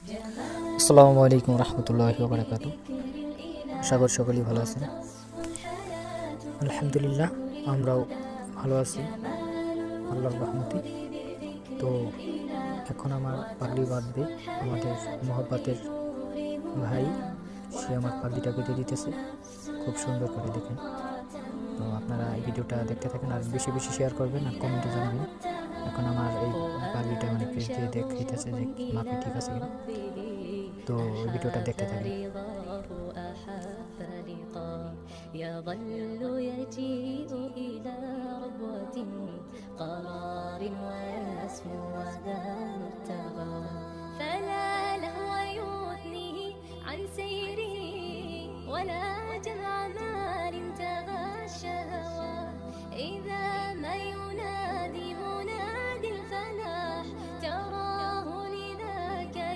আসসালামু আলাইকুম রহমতুল্লাহি ওয়া বারাকাতুহু। আশা করি সকলেই ভালো আছেন। আলহামদুলিল্লাহ, আমরাও ভালো আছি আল্লাহর রহমতে। তো এখন আমার পাগড়ি বাঁধবে আমাদের মহব্বতের ভাই, সে আমার পাগড়িটা বেঁধে দিতেছে খুব সুন্দর করে, দেখেন। তো আপনারা এই ভিডিওটা দেখতে থাকেন আর বেশি বেশি শেয়ার করবেন আর কমেন্টে জানাবেন। এখন আমার এই পাগড়িটা মানে পেজ দিয়ে দেখাইতেছে যে মাপি ঠিক আছে কিনা। তো এই ভিডিওটা দেখতে থাকেন। يظل يجيء إلى ربوة قرار ويسمو وذا مرتضى فلا لهو يثنيه عن سيره ولا